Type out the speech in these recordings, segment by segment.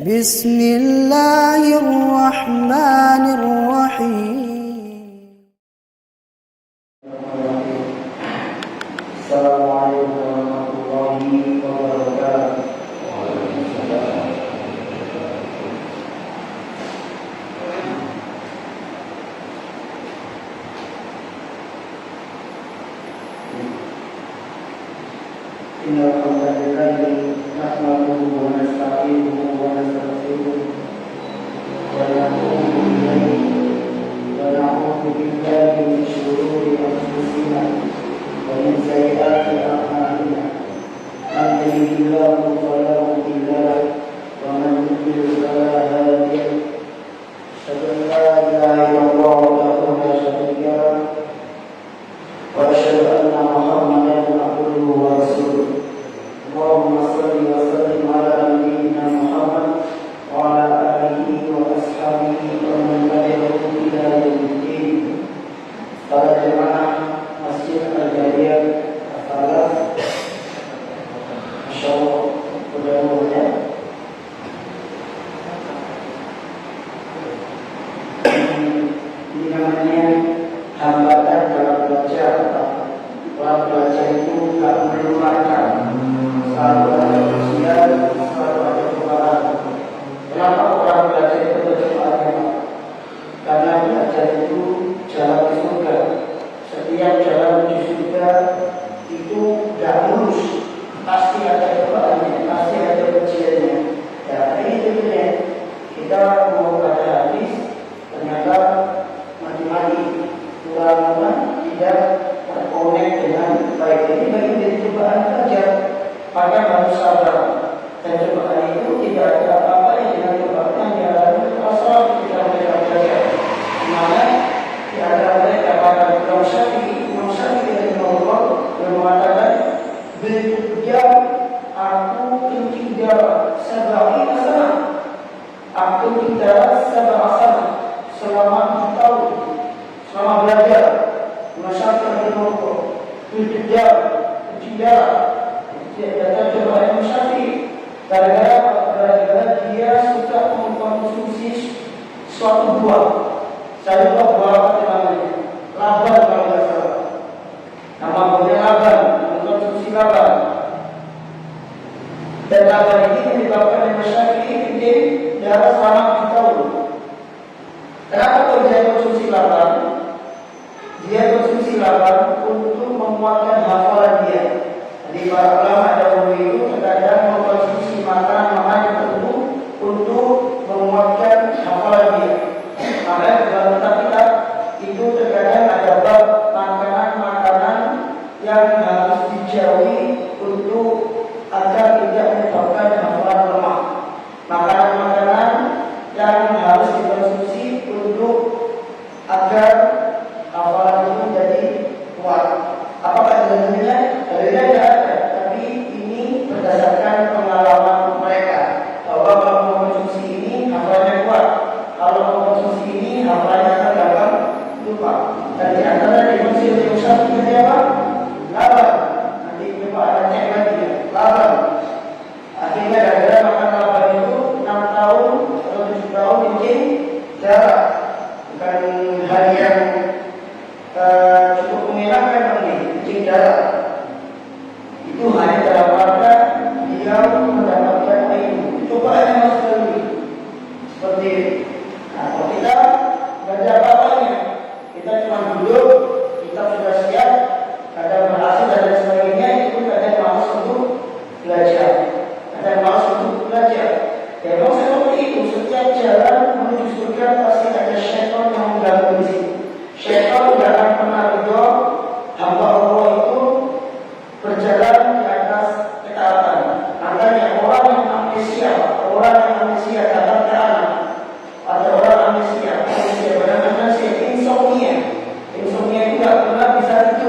بسم الله الرحمن الرحيم. السلام عليكم ورحمة الله وبركاته. إن الحمد لله نحمده ونستعينه ونستغفره ونتوب إليه ونعوذ بالله من شرور أنفسنا ومن سيئات أعمالنا. من يهده الله فلا مضل له ومن يضلل فلا هادي له. أشهد أن لا إله إلا الله وحده لا شريك له وأشهد أن محمدا عبده ورسوله. اللهم صل وسلم على نبينا محمد وعلى آله وأصحابه ومن تبعهم إلى يوم الدين. Para jemaah Masjid Al-Jariyah Al-Falah, Masya Allah, mudah-mudahan ini namanya hambatan dalam belajar. Dalam belajar itu tidak perlu lancar, selalu ada ujian, selalu ada cobaan. Kenapa orang belajar itu berdoa? Karena belajar itu jalan ke surga. Setiap jalan menuju surga itu tidak mulus, pasti ada cobaannya, pasti ada ujiannya. Ya, ini tentunya kita mau baca hadis, ternyata mati-mati kurang tidak terkonek dengan baik. Ini bagian dari cobaan saja, maka harus sabar. Dan cobaan itu tidak ada apa-apa dengan cobaan yang dialami Rasul ketika mereka belajar. Dimana di antara mereka pada Imam Syafi'i dari Allah yang mengatakan, "Beliau aku tidak sebagai masalah, aku tidak sebahasan selama 7 tahun selama belajar." Imam Syafi'i dari Allah tidak coba Imam Syafi'i gara-gara dia suka mengkonsumsi suatu buah. Saya lupa buah apa namanya, laban kalau tidak salah. Nama buahnya laban, mengkonsumsi laban. Dan laban ini menyebabkan Imam Syafi'i bikin darah selama 7 tahun. Kenapa kalau dia konsumsi laban? Dia konsumsi laban untuk menguatkan hafalan dia. Jadi para ulama dahulu itu terkadang mengkonsumsi makanan tertentu untuk menguatkan hafalan dia. Maka dalam kitab kita itu terkadang ada bab makanan-makanan yang harus dijauhi untuk agar tidak menyebabkan hafalan lemah. Makanan-makanan yang harus dikonsumsi untuk agar hafalan itu jadi kuat. Apakah dalilnya? Dalilnya tidak ada, tapi ini berdasarkan pengalaman mereka bahwa kalau mengkonsumsi ini hafalannya kuat, kalau mengkonsumsi ini hafalannya akan gampang lupa. Dan di antara dimensi yang usah kita apa? Laban. Nanti coba ada cek lagi ya, laban. Akhirnya gara-gara makan laban itu 6 tahun atau 7 tahun bikin jarak. Bukan hal yang cukup mengenakan bikin darah. Itu hanya dalam rangka dia mendapatkan ilmu. Cobaan yang harus dilalui seperti ini. Nah, kalau kita tidak ada apa-apanya, kita cuma duduk, kita sudah siap, kadang berhasil dan lain sebagainya, itu kadang malas untuk belajar, kadang malas untuk belajar. Ya memang seperti itu. Setiap jalan menuju surga pasti ada syaitan yang mengganggu di situ. Syaitan tidak akan pernah ridho hamba Allah itu berjalan di atas ketaatan. Makanya orang yang amnesia datang ke anak, ada orang amnesia, benar-benar insomnia itu tidak pernah bisa tidur.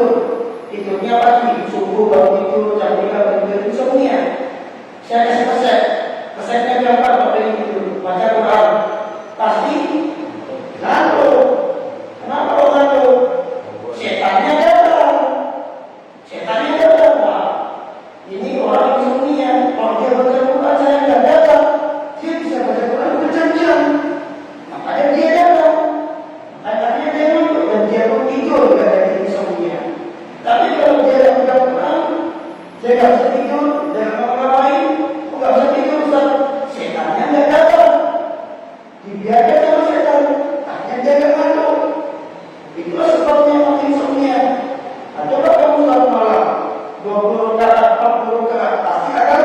Dia nggak bisa tidur, dia nggak ngapain, nggak bisa tidur, Ustaz. Setannya nggak datang, dibiarkan sama setan, hanya jaga ngantuk. Itulah sebabnya mati insomnia. Nah, coba kamu satu malam 20 rakaat, 40 rakaat, pasti akan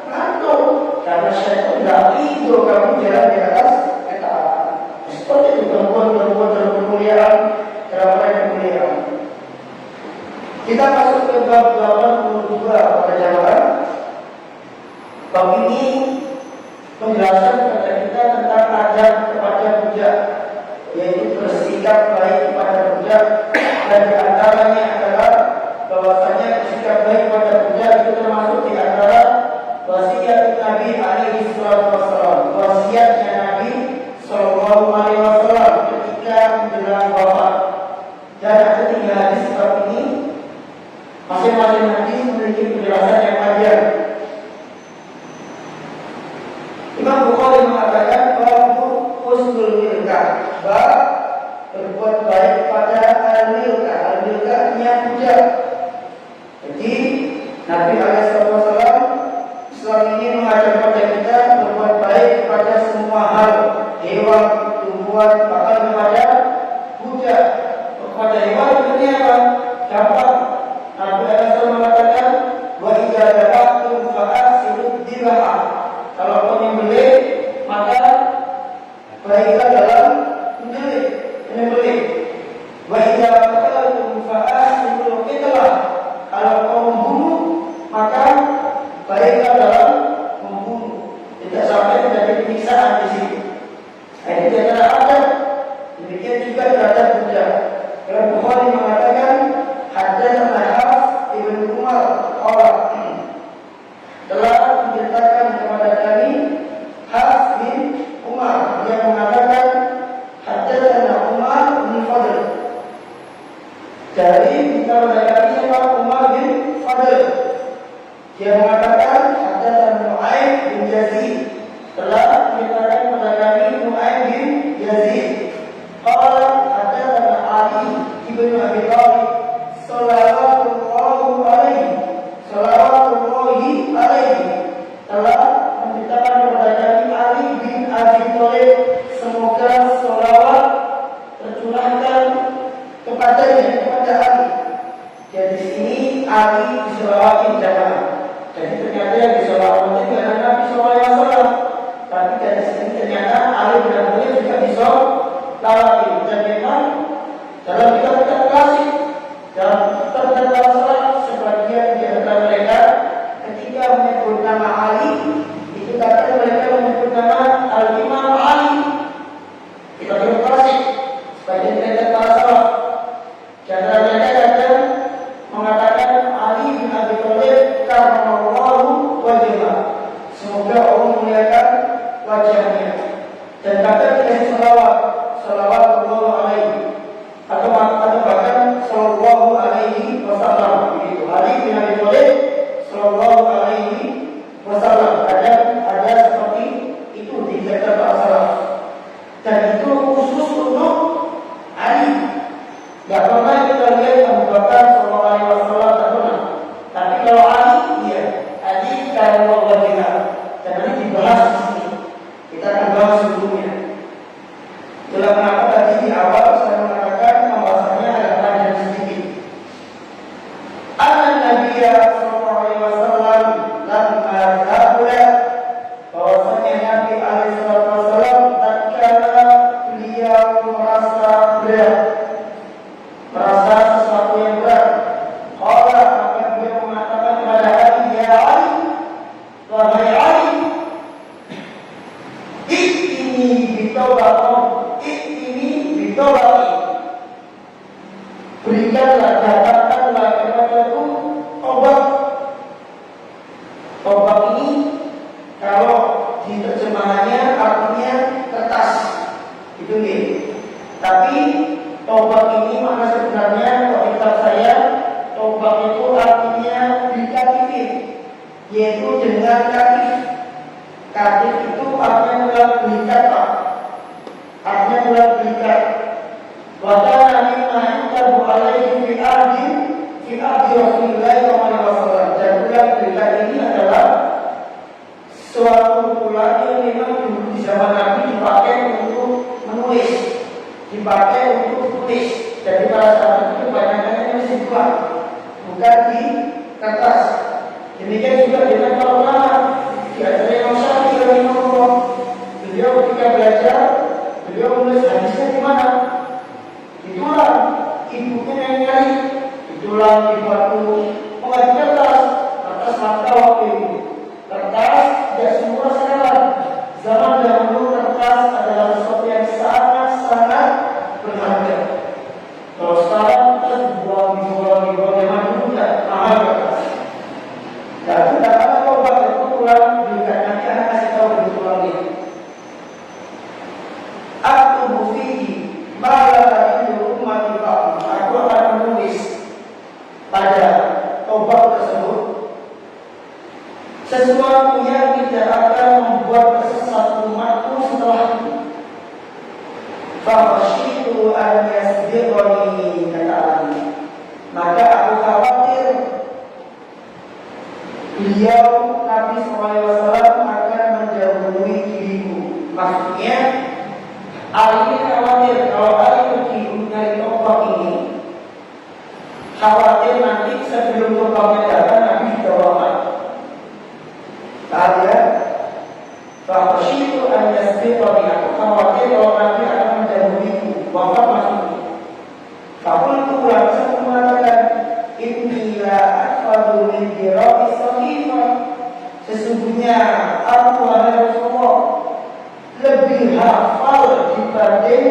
ngantuk karena setan nggak tidur kamu jalan di atas ketaatan. Seperti itu perempuan dalam kemuliaan, dalam kemuliaan. Kita masuk ke bab 82 pada jamaah. Bab ini penjelasan kepada kita tentang adab kepada budak, yaitu bersikap baik kepada budak, dan di antaranya adalah bahwasanya bersikap baik kepada budak itu termasuk di antara wasiat Nabi alaihi wasallam, wasiatnya Nabi sallallahu alaihi wasallam ketika menjelang wafat. Dan ada 3 hadis bab ini. Masing-masing hadis memiliki penjelasan yang panjang. Imam Bukhari mengatakan bahwa husnul milkah, bab berbuat baik pada al-milkah. Al-milkah artinya budak. Jadi Nabi SAW Islam ini mengajar kepada kita berbuat baik kepada semua hal, hewan, tumbuhan, bahkan kepada budak. Kepada hewan ini apa? Gampang. Nabi SAW mengatakan wa idza dabahtum fa'asiru dzibha. Kalau kau menyembelih, maka baiklah dalam menyembelih. Wa idza qataltum fa'asiru qitlah. Kalau kau membunuh, maka baiklah dalam membunuh. Tidak sampai terjadi penyiksaan di sini. Ini adalah adab. Demikian juga terhadap budak. Imam Bukhari mengatakan haddatsana Hafs ibn Umar qala telah menceritakan kepada kami Hafs bin Umar yang mengatakan haddatsana Umar bin Fadl. Dari kepada kami siapa? Umar bin Fadl. Dia mengatakan haddatsana Nu'aim bin Yazid, telah menceritakan kepada kami Nu'aim bin Yazid. Qala haddatsana Ali ibn Abi Thalib sallallahu alaihi telah menceritakan kepada kami Ali bin Abi Thalib, semoga sholawat tercurahkan kepadanya, kepada Ali. Jadi di sini Ali disholawati jamaah. Jadi ternyata yang disholawati bukan Nabi sallallahu alaihi wasallam, tapi dari sini ternyata Ali benar-benar juga disholawati. Dan memang dalam kitab-kitab klasik, dalam kitab-kitab salat, sebagian di antara mereka ketika menyebut nama Ali, itu kadang mereka menyebut nama Al-Imam Ali. Kitab-kitab klasik, sebagian mereka para salat, di antara mereka kadang mengatakan Ali bin Abi Thalib karramallahu wajhah, semoga Allah memuliakan wajahnya. Dan kadang dikasih salawat alaihi, atau visual, bukan di kertas. Demikian juga dengan para ulama. Di antara Imam Syafi'i rahimahullah, beliau ketika belajar, beliau menulis hadisnya di mana? Ditulang, ibunya yang nyari, ditulang di batu, mengaji kertas maka waktu itu. Kertas tidak semua sekarang. Zaman dahulu kertas adalah sesuatu yang sangat berharga. Kalau sekarang kita dibuang zaman dulu tidak mahal kertas. Dan tidak ada obat itu pulang belikan nanti anak kasih tahu di pulang ini. Aku mufihi malah itu umat Islam. Aku akan menulis pada obat tersebut sesuatu yang tidak akan membuat tersesat umatku setelah itu. Fahasyitu an yasbiqani kata Ali. Maka aku khawatir beliau Nabi SAW akan mendahului diriku. Maksudnya Ali khawatir kalau Ali pergi mencari tombak ini, khawatir nanti sebelum tombaknya datang Nabi sudah wafat. Tadi Fahasyitu an yasbiqani, aku khawatir kalau Nabi akan mendahuluiku, wafat maksudnya. Fakultu langsung mengatakan, inni la akfadu min dira'i sahifah. Sesungguhnya aku wahai Rasulullah lebih hafal dibanding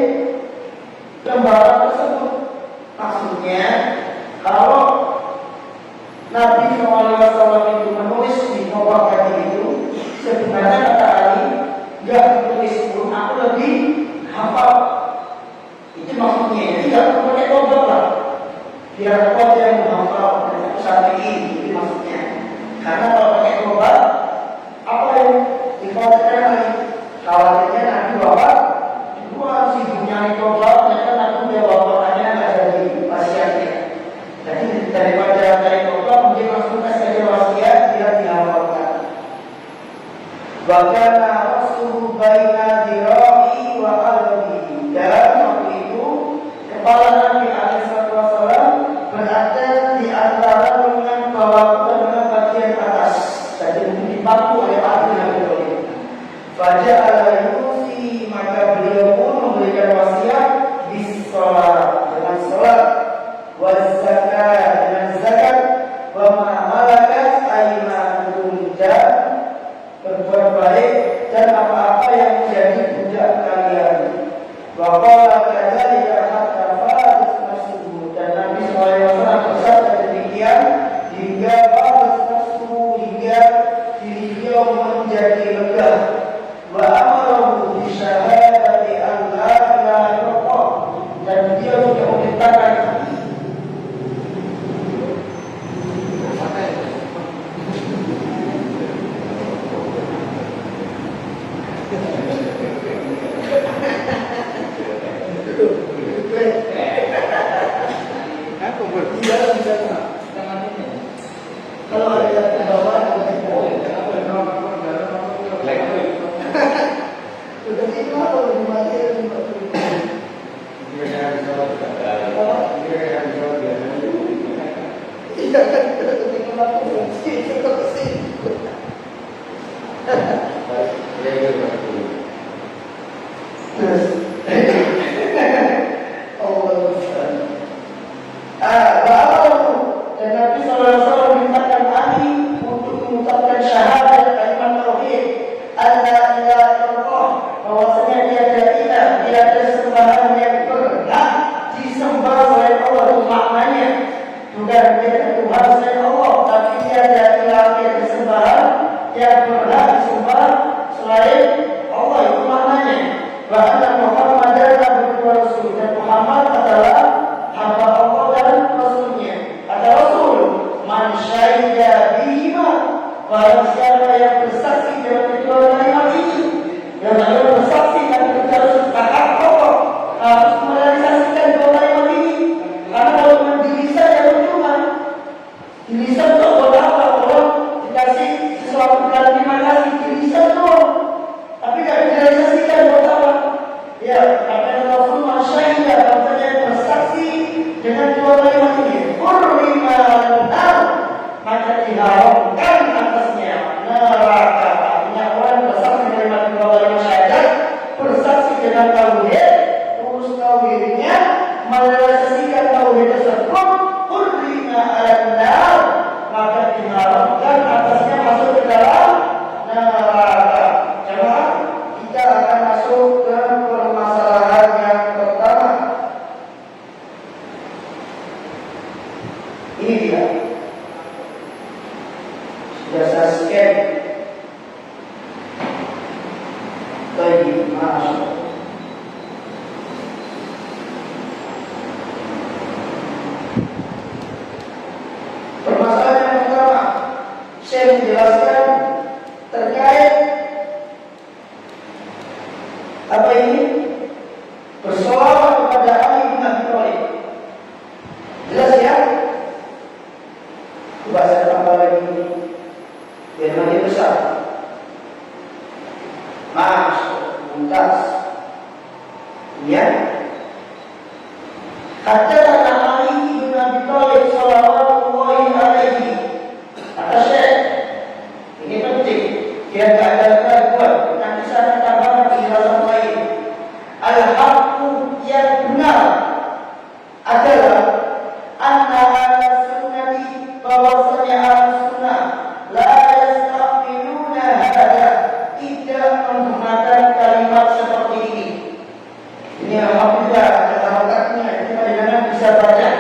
lembaran tersebut. Maksudnya kalau Nabi SAW itu menulis di tombak tadi itu, sebenarnya kata Ali, nggak ditulis pun aku lebih hafal. Itu maksudnya, jadi nggak perlu pakai tombak lah. Biar kau yang menghafal dan satu Syafi'i, itu maksudnya. Karena kalau pakai tombak, apa yang dikhawatirkan Ali? Khawatirnya Nabi wafat, kedua si punya tombak, ternyata Nabi dia wafatnya nggak jadi pasiennya. Jadi daripada dari tombak mungkin langsung kasih wasiat dia dihafalkan. Bahkan Rasul baina dira'i wa qalbi. Dan waktu itu kepala Nabi SAW berada di antara lengan bawah dan bagian atas. Jadi dipaku oleh Nabi SAW. Faja'ala yusi, maka beliau pun memberikan wasiat bis sholat, dengan sholat, zakat dengan zakat, wa ma malakat aymanukum, dan berbuat baik dan apa-apa yang menjadi budak kalian. Wa qala kadzalika hatta fadat nafsuhu, dan Nabi SAW bersabda demikian hingga fadat nafsuhu, hingga diri beliau menjadi lega. Wa amarahu bi syahadati an la ilaha illallah, dan dia juga memerintahkan kalau ada yang ke bawah ada yang udah itu atau dimati tidak kan kita ketinggalan aku kita kesini. Dan Nabi SAW mintakan Ali untuk mengucapkan syahadat kalimat tauhid, alla ilaha illallah, bahwasanya tiada ilah, tiada sembahan yang berhak disembah selain Allah. Itu maknanya bukan tiada Tuhan selain Allah, tapi tiada ilah, tiada sembahan yang berhak disembah selain Allah. Itu maknanya. Wa anna Muhammadan abduhu wa rasuluh, dan Muhammad adalah hamba Allah dan Rasulnya. Ada Rasul, man syahida bihima, barang siapa yang bersaksi dengan kedua kalimat ini, yang ada bersaksi dan kita harus sepakat Allah harus merealisasikan dua kalimat ini. Karena kalau cuma di lisan ya percuma. Di lisan itu buat apa? Kalau dikasih sesuatu dan terima kasih di lisan doang, tapi tidak direalisasikan buat apa? Ya, kata Rasul, man syahida, yang bersaksi dengan dua kalimat ini, Sudah saya scan. Baik, masuk. Permasalahan yang pertama, saya menjelaskan terkait apa ini? Bersolawat kepada Ali bin Abi Thalib. Jelas ya? Coba saya tambah lagi biar makin besar. Masuk, muntas. Ya. Kata Ali bin Abi Thalib sallallahu alaihi. Kata Syekh, ini penting. Dia tidak ada keraguan. Nanti saya tambahkan penjelasan lain. Al-haqqu yang benar adalah anna al-sunnati, bahwasanya al-sunnah la yastaqbiluna hadha, tidak menggunakan kalimat seperti ini. Ini alhamdulillah ada hakikatnya, ini bagaimana bisa baca.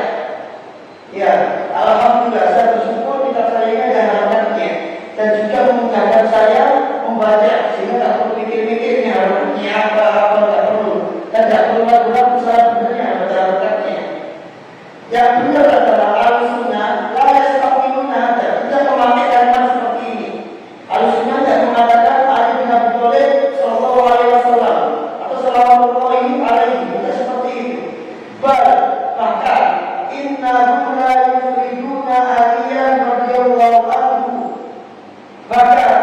Ya, alhamdulillah saya bersyukur kita saya ini ada hakikatnya dan juga memudahkan saya membaca sehingga tak perlu mikir-mikirnya harusnya apa tidak perlu dan tidak perlu ragu-ragu saya benernya baca hakikatnya. Yang benar adalah al-sunnah la yastaqbiluna hadha, tidak memakai kalimat seperti ini. Al-sunnah tidak mengatakan Ali bin Abi Thalib sallallahu alaihi wasallam atau sallallahu alaihi, tidak seperti itu. Bahkan innahu la yuriduna aliyan radhiyallahu anhu. Bahkan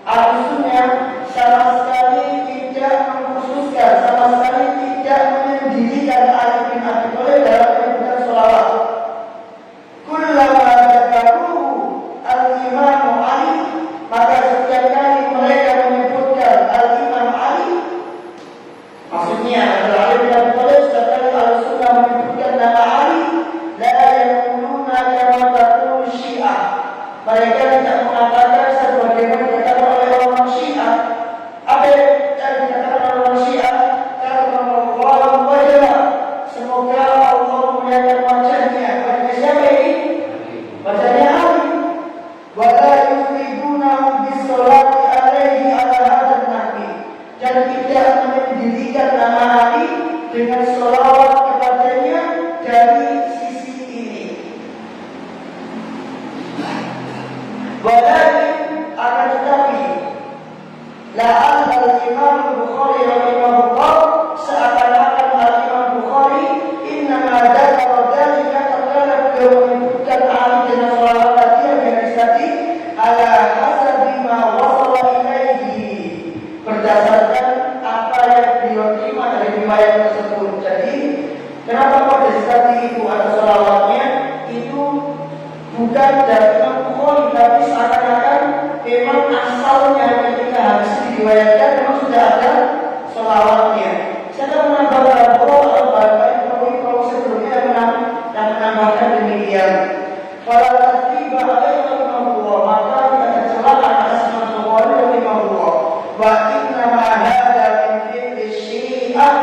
al-sunnah sama sekali tidak mengkhususkan, sama sekali tidak menyendirikan Ali bin Abi Thalib dalam penyebutan sholawat. Kullama dzakaruhu al-Imam Ali, maka setiap kali mereka menyebutkan al-Imam Ali, maksudnya adalah Ali bin Abi Thalib, setiap kali al-sunnah menyebutkan nama Ali, la yaquluna kama taqulu Syiah. Mereka tidak mengatakan sebagaimana dikatakan oleh orang Syiah. Apa yang dikatakan oleh orang Syiah? Karamallahu wajhah, semoga Allah memuliakan wajahnya. Wajahnya siapa ini? Wajahnya Ali. Wa la yufridunahu bis-sholati alaihi ala hadzal nahwi, dan tidak mendirikan nama Ali dengan sholawat kepadanya dari sisi ini. Walakin akan tetapi la'al al-Imam Bukhari rahimahullah, seakan-akan al-Imam Bukhari innama dzakara dzalika, terkadang beliau menyebutkan Ali dengan sholawat tadi yang hadis tadi ala hasabi ma wasala ilaihi, berdasarkan apa yang beliau terima dari riwayat tersebut. Jadi kenapa pada tadi itu ada sholawatnya, itu bukan dari Imam Bukhari, tapi seakan-akan memang asalnya ketika hadis diriwayatkan memang sudah ada sholawatnya. Saya akan menambahkan kalau sebelumnya yang menambahkan demikian. Kalau tiba ada Imam Bukhari, maka tidak ada celah atas Imam Bukhari dan Imam Bukhari. Wa inna ma hadza min fi'li Syiah,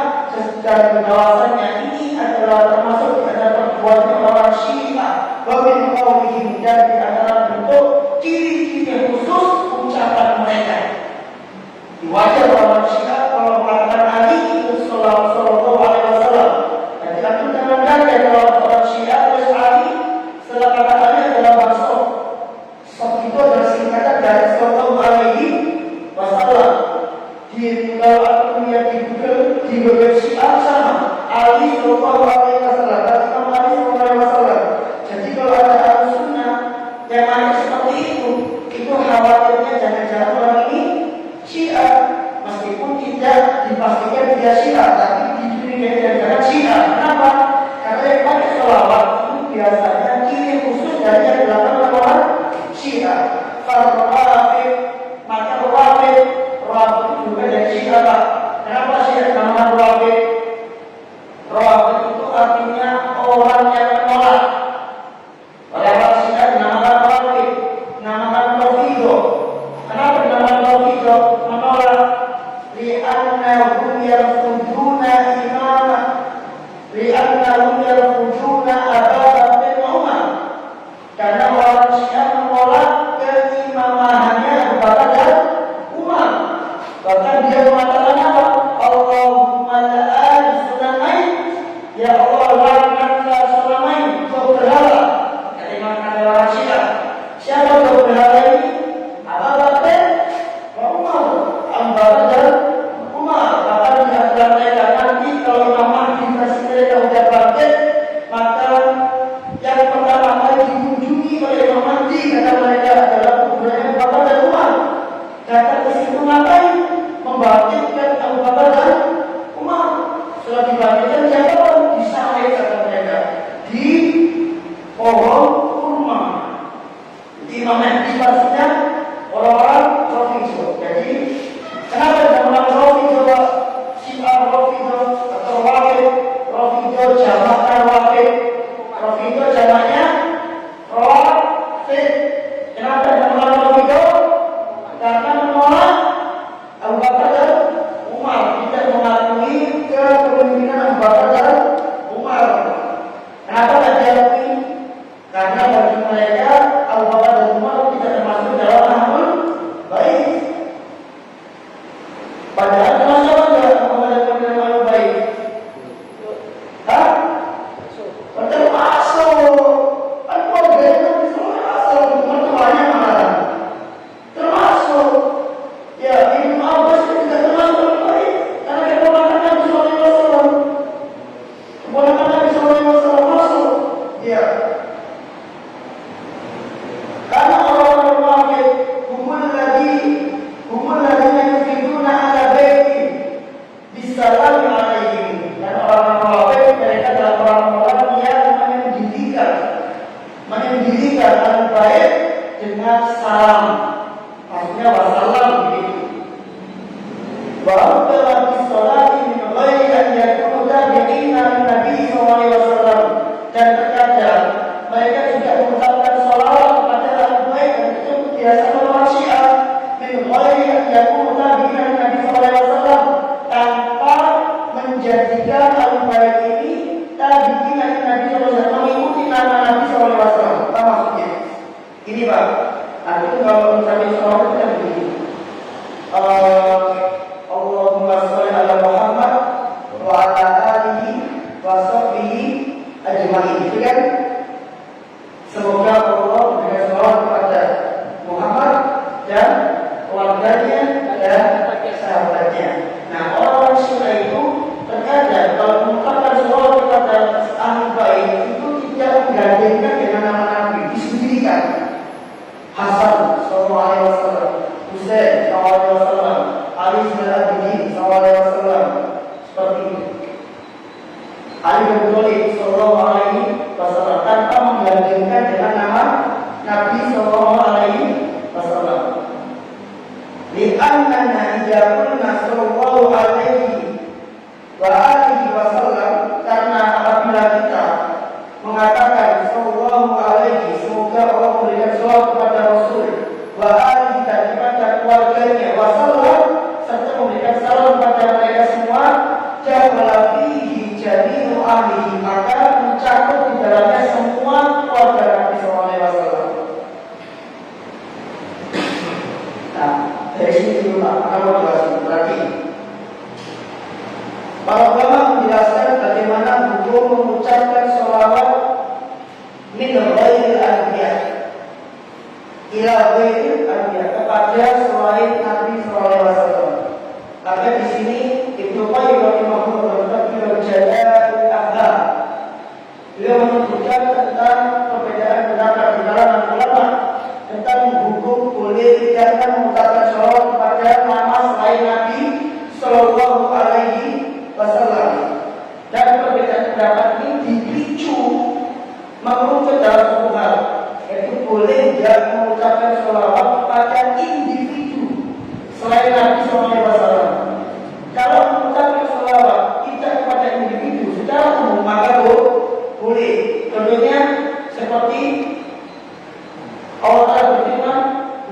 dan bahwasanya ini adalah termasuk di antara perbuatan orang Syiah. Wa min qawlihim, dan di antara bentuk ciri-ciri khusus ucapan mereka. Wajar orang Syiah kalau mengatakan Ali itu sallallahu alaihi wasallam. Dan tidak menandakan kalau orang Syiah tulis Ali setelah kata Ali adalah maksud. Sok itu adalah singkatan dari sallallahu alaihi wasallam. Kalau aku lihat di Google, di web Syiah sama Ali sallallahu alaihi wasallam, dan Imam Ali sallallahu alaihi wasallam. Jadi kalau ada al-sunnah yang ada seperti itu khawatirnya jangan-jangan orang ini Syiah, meskipun tidak dipastikan dia Syiah, tapi dicurigai jangan-jangan Syiah. Kenapa? Karena yang pakai sholawat itu biasanya ciri khusus dari kata mereka adalah kuburannya Abu Bakar dan Umar. Datang ke situ ngapain? Membangkitkan Abu Bakar dan Umar. Setelah dibangkitkan siapa? Disalib kata mereka di pohon kurma. Imam Mahdi pastinya orang-orang Rafidhah. Jadi kenapa nama Rafidhah, Syiah Rafidhah atau Wafid? Rafidhah jamaknya Wafid. Rafidhah jamaknya Rafid. Kenapa nama Rafidhah? Karena menolak Abu Bakar dan Umar, tidak mengakui kepemimpinan Abu Bakar dan Umar. Kenapa tidak diakui? Karena bagi mereka Abu Bakar dan Umar tidak termasuk dalam ahlul bait. Padahal termasuk enggak Abu Bakar dan Umar dalam ahlul bait? Hah? Termasuk. Kan keluarga itu semua asal mertuanya mana? Termasuk. Ya, Ibnu Abbas itu tidak termasuk ahlul bait karena keponakan Nabi sallallahu alaihi wasallam. Keponakan Nabi sallallahu alaihi wasallam masuk. Ya. Karena orang-orang Wafid humul ladzina yufiduna ala baiti bisalami alaihim. Dan orang-orang Wafid mereka adalah orang-orang yang mendirikan al-bait dengan salam. Maksudnya wassalam begitu. Wa qala bis-salati min ghairi an yakunu tabi'ina Nabi sallallahu alaihi wasallam. Dan terkadang mereka juga mengucapkan salawat kepada al-bait, dan itu kebiasaan orang Syiah, min ghairi an yakunu tabi'ina Nabi sallallahu alaihi wasallam, tanpa menjadikan al-bait ini tabi'ina Nabi sallallahu alaihi wasallam, mengikuti nama Nabi sallallahu alaihi wasallam. Apa maksudnya? Ini Pak, aku itu kalau mengucapkan salawat itu kan begini. Allahumma sholli ala Muhammad wa ala alihi wa sahbihi ajma'in. Itu kan? Semoga Allah memberikan salawat kepada Muhammad dan keluarganya dan sahabatnya. Nah, orang Syiah itu terkadang kalau mengucapkan salawat kepada ahlul bait itu tidak menggandengkan dengan nama Nabi, disendirikan. Hasan sallallahu alaihi wasallam, Husain sallallahu alaihi wasallam, Ali bin Abi Thalib sallallahu alaihi wasallam, seperti itu. Ali bin Abi Thalib sallallahu alaihi wasallam tanpa menggandengkan dengan nama Nabi sallallahu alaihi wasallam. Li'annana idza qulna sallallahu alaihi wa alihi wasallam, karena apabila kita mengatakan sallallahu alaihi, semoga Allah memberikan salawat kepada Rasul, wa alihi, dan kepada keluarganya, wasallam, serta memberikan salam kepada mereka semua, jama'a fihi jami'u ahlihi, maka mencakup di dalamnya semua keluarga Nabi sallallahu alaihi wasallam. Nah, dari sini dulu Pak, akan mau jelasin berarti para ulama menjelaskan bagaimana hukum mengucapkan sholawat min ghairil anbiya ila ghairil anbiya, kepada selain Nabi sallallahu alaihi wasallam. Maka di sini Ibnu Qayyim rahimahullah beliau Jalalatul Afham, beliau menyebutkan tentang perbedaan pendapat di kalangan ulama tentang hukum boleh tidaknya mengucapkan sholawat kepada nama selain Nabi sallallahu alaihi wasallam. Dan perbedaan pendapat ini dipicu mengerucut dalam satu hal, yaitu boleh tidak mengucapkan sholawat kepada individu selain Nabi sallallahu alaihi wasallam. Kalau mengucapkan sholawat tidak kepada individu secara umum maka boleh. Contohnya seperti Allah Ta'ala berfirman,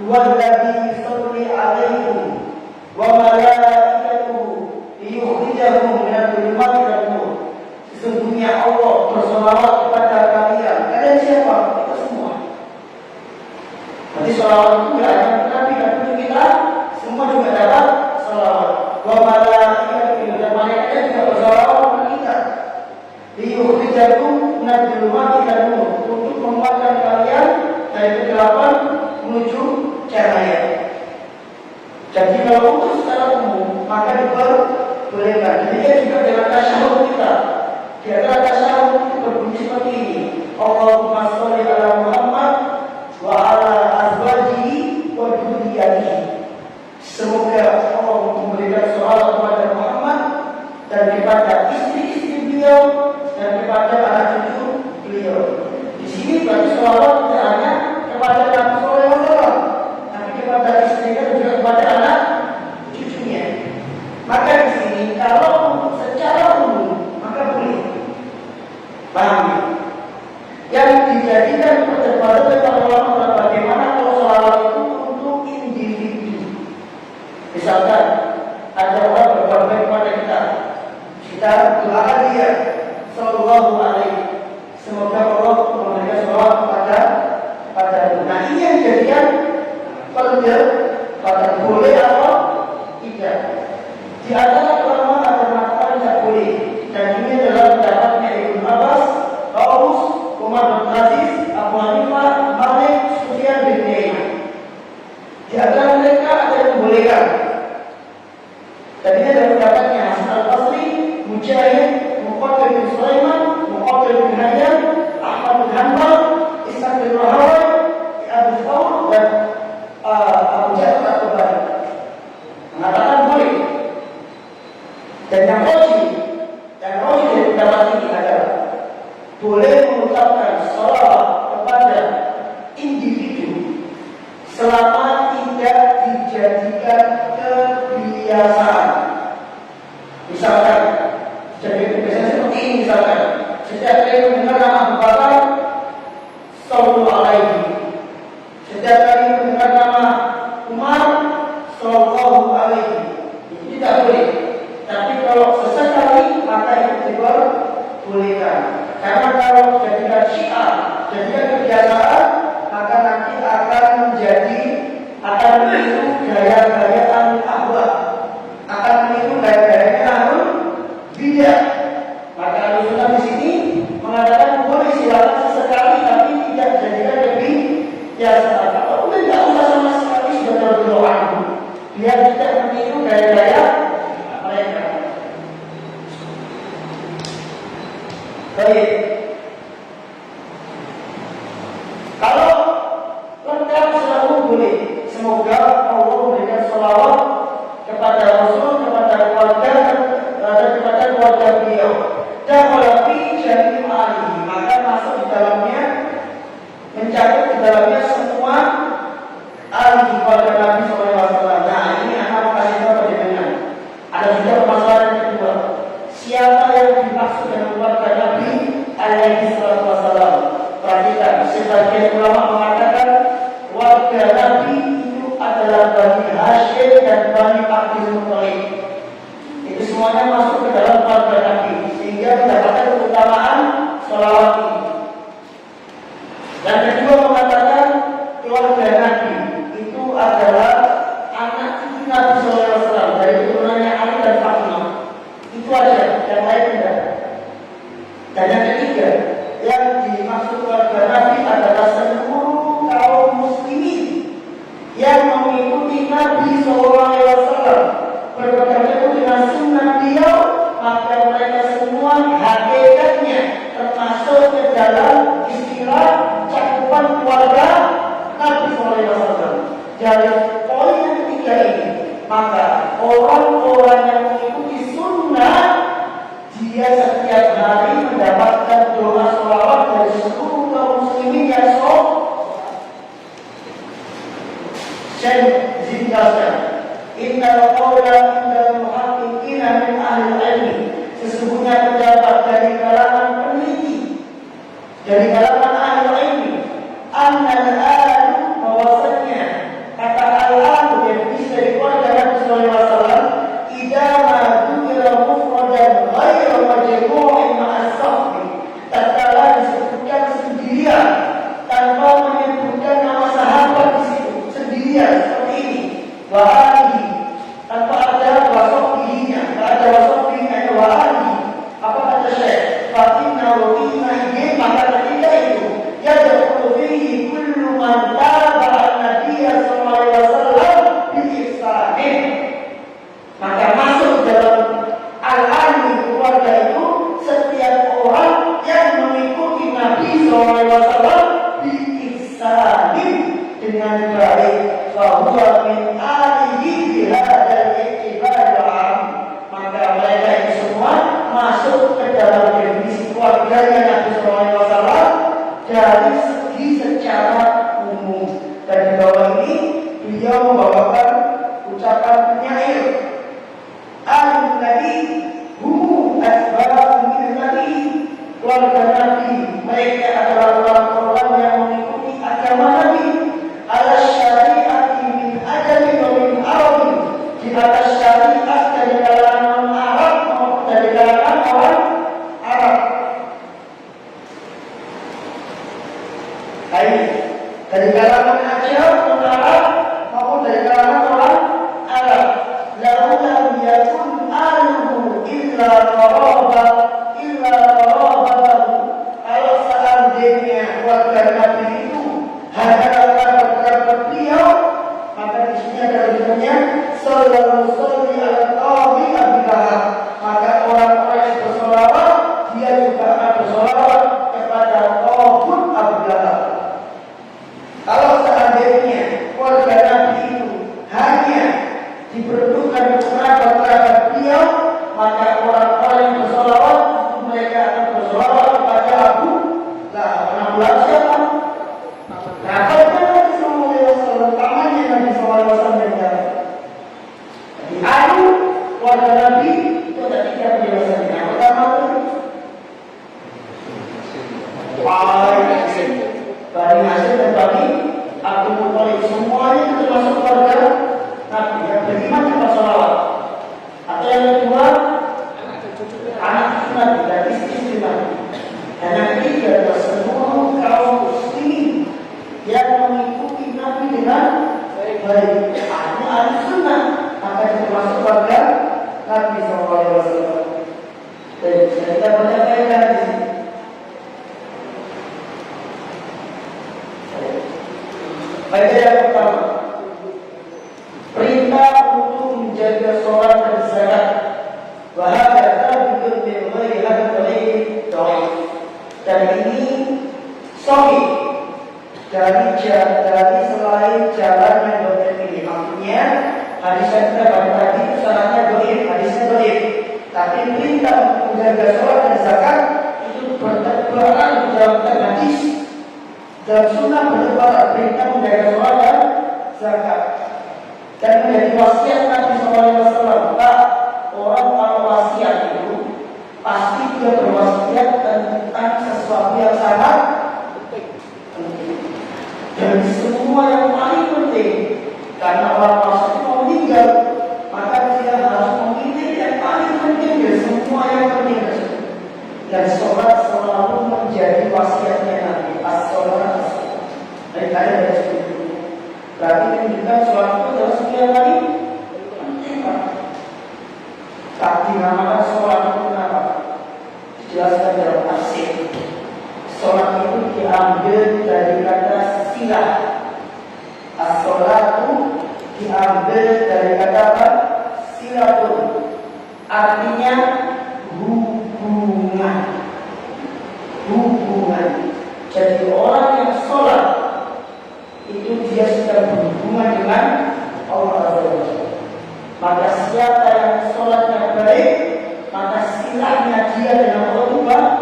"Walladzi yusalli 'alaikum wa malaikatuhu liyukhrijahum minadh dhulumati ilan nur." Sesungguhnya Allah bersolawat kepada kalian. Kalian siapa? Kita semua. Berarti solawat itu tidak hanya Nabi, tapi kita semua juga dapat solawat. Wa malaikatuhu, dan malaikatnya juga bersolawat kepada kita. Liyukhrijahum minadh dhulumati ilan nur, untuk mengeluarkan kalian dari kegelapan menuju cahaya. Jadi kalau untuk secara umum maka diperbolehkan. Demikian juga dengan tasyahud kita. Di antara tasyahud berbunyi seperti ini: Allahumma sholli ala Muhammad wa ala sebagian ulama mengatakan warga Nabi itu adalah Bani Hashim dan Bani Abdul Muthalib. Itu semuanya masuk ke dalam keluarga Nabi sehingga mendapatkan keutamaan sholawat ini. Dan kedua mengatakan keluarga Nabi itu adalah anak cucu Nabi SAW dari keturunannya Ali dan Fatimah. Itu aja, yang lain tidak. Dan yang ketiga, yang dimaksud keluarga Nabi adalah seluruh kaum muslimin yang mengikuti Nabi SAW, berpegang teguh dengan sunnah beliau, maka mereka semua hakikatnya termasuk ke dalam istilah cakupan keluarga Nabi SAW. Jadi poin yang ketiga ini, maka orang-orang yang mengikuti sunnah, dia setiap hari mendapatkan doa sholawat dari seluruh kaum muslimin yang Syekh jelaskan, innal qawla indal muhaqqiqina min ahli ilmi, sesungguhnya pendapat dari kalangan peneliti, dari kalangan ahli ilmi, annal al, bahwasanya kata al-al yang bisa dikeluarkan dari Nabi sallallahu alaihi wasallam, idza ma dzukira mufradan ghairu majmu'in ma'as sahbi, tatkala disebutkan sendirian tanpa menyebutkan nama sahabat di situ, sendirian seperti ini, wa alihi tanpa ada wasofihnya, tak ada wasofihnya, wa alihi. Apa kata Syekh? Fa inna ru'ina, maka ketika itu yadkhulu fihi kullu man taba'a an-nabiy sallallahu alaihi wasallam bi ihsanin, maka masuk dalam al-ali keluarga itu setiap orang yang mengikuti Nabi sallallahu alaihi wasallam bi ihsanin, dengan baik, bahwa min alihi bihadal iktibal, maka mereka ini semua masuk ke dalam definisi keluarganya Nabi sallallahu alaihi wasallam dari segi secara umum. Dan di bawah ini beliau membawakan ucapan penyair, al Nabi hum asbab min Nabi, keluarga Nabi mereka adalah orang-orang yang mengikuti agama Nabi, ala syariati min ajami wa min arabi, di atas syariat dari kalangan Arab maupun dari kalangan orang Arab. Dari kalangan Ajam, orang Arab maupun dari kalangan orang Arab. Lau lam yakun aluhu illa qarabah, kalau seandainya keluarga Nabi itu hanyalah kerabat beliau, maka di sini ada tulisannya sallallahu alaihi wasallam, maka orang-orang yang bersolawat dia juga akan bersolawat kepada Tawud Abu Lahab. Kalau seandainya keluarga Nabi itu hanya diperuntukkan kerabat-kerabat beliau, maka orang-orang yang bersolawat itu mereka akan bersolawat kepada Abu Lahab. Abu Lahab siapa? Kerabatnya Nabi sallallahu alaihi wasallam, pamannya Nabi sallallahu alaihi wasallam. Jadi Abu keluarga Nabi itu ada tiga penjelasannya. Yang pertama itu Bani Hashim dan Bani Abdul Muthalib, semuanya itu termasuk keluarga Nabi yang beriman kepada sholawat. Atau yang kedua, anak cucu Nabi dan istri Nabi. Dan yang ketiga adalah seluruh kaum muslimin yang mengikuti Nabi dengan baik. Ini ahli sunnah, maka itu termasuk keluarga Nabi sallallahu alaihi wasallam. Dan kita baca faedah di sini. Faedah yang pertama, perintah untuk menjaga sholat dan zakat. Wahada tabikun min ghairi hadal dhaif. Dan ini sahih dari selain jalan yang terpilih. Artinya hadis yang kita baca tadi itu sanadnya dhaif, hadisnya dhaif. Tapi perintah untuk menjaga sholat dan zakat itu bertebaran di dalam hadis dan sunnah, bertebaran perintah menjaga sholat dan zakat. Dan menjadi wasiat Nabi SAW. Pak, orang kalau wasiat itu pasti dia berwasiat tentang sesuatu yang sangat Dan semua yang paling penting, karena orang puasa itu mau meninggal, maka dia harus memilih yang paling penting dari semua yang penting tersebut. Dan sholat selalu menjadi wasiatnya Nabi. As-sholat, as-sholat. Dari kalian dari situ. Berarti menunjukkan sholat itu adalah sekian kali penting, Pak. Tak dinamakan sholat itu kenapa? Dijelaskan dalam tafsir. Sholat itu diambil dari kata silah. As-sholatu diambil dari kata apa? Silatun. Artinya hubungan. Hubungan. Jadi orang yang sholat itu dia sedang berhubungan dengan Allah Azza wa Jalla. Maka siapa yang sholatnya baik, maka silahnya dia dengan Allah itu baik.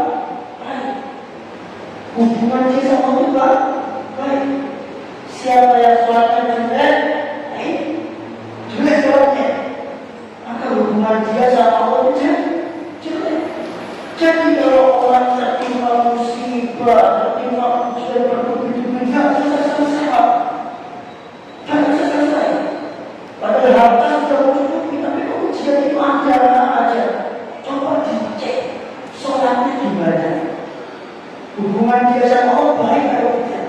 Hubungan dia sama Allah baik. Siapa yang sholatnya jelek, baik, jelek sholatnya, maka hubungan dia sama Allah itu jelek. Jadi kalau orang tertimpa musibah, tertimpa ujian bertubi-tubi, tidak selesai, tidak selesai. Padahal harta sudah mencukupi, tapi kok ujian itu ada aja. Coba dicek sholatnya gimana. Hubungan dia sama Allah baik atau tidak?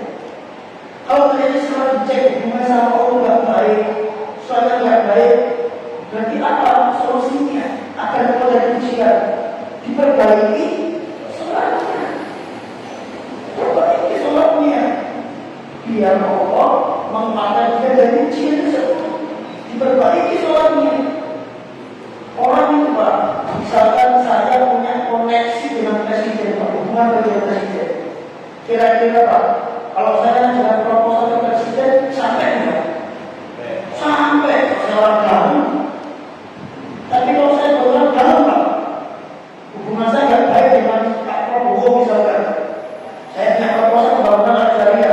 Kalau terjadi setelah dicek hubungan sama Allah tidak baik, sholatnya tidak baik, berarti apa solusinya? Akan keluar dari ujian. Diperbaiki sholatnya, perbaiki sholatnya, biar Allah mengangkat dia dari ujian tersebut. Diperbaiki sholatnya. Orang itu Pak, misalkan saya punya koneksi dengan presiden, hubungan dengan presiden. Kira-kira Pak, kalau saya dengan proposal ke presiden sampai enggak? Sampai seorang dalam. Tapi kalau saya benar dalam Pak, hubungan saya tidak baik dengan Pak Prabowo misalkan. Saya punya proposal pembangunan agraria.